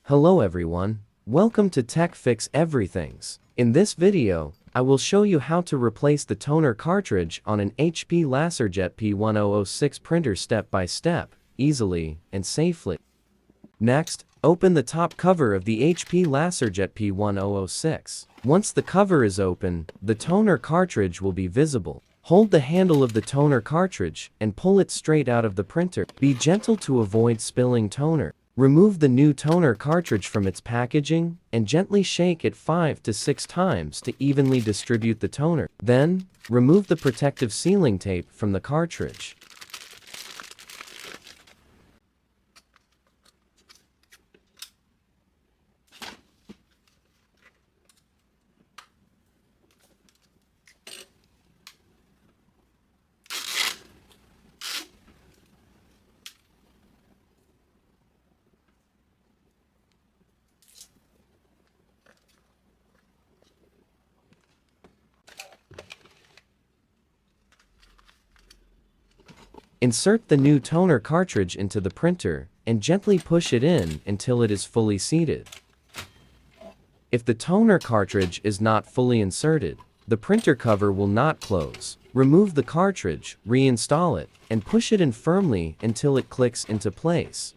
Hello everyone, welcome to Tech Fix Everythings. In this video, I will show you how to replace the toner cartridge on an HP LaserJet P1006 printer step by step, easily and safely. Next, open the top cover of the HP LaserJet P1006. Once the cover is open, the toner cartridge will be visible. Hold the handle of the toner cartridge and pull it straight out of the printer. Be gentle to avoid spilling toner. Remove the new toner cartridge from its packaging and gently shake it 5 to 6 times to evenly distribute the toner. Then, remove the protective sealing tape from the cartridge. Insert the new toner cartridge into the printer and gently push it in until it is fully seated. If the toner cartridge is not fully inserted, the printer cover will not close. Remove the cartridge, reinstall it, and push it in firmly until it clicks into place.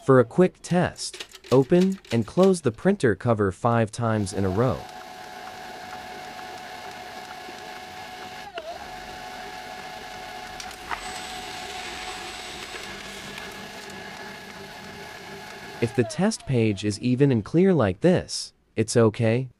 For a quick test, open and close the printer cover 5 times in a row. If the test page is even and clear like this, it's okay.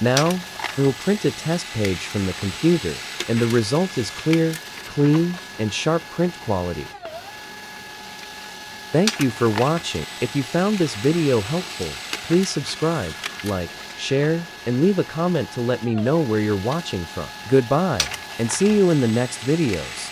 Now, we'll print a test page from the computer, and the result is clear, clean, and sharp print quality. Thank you for watching. If you found this video helpful, please subscribe, like, share, and leave a comment to let me know where you're watching from. Goodbye, and see you in the next videos.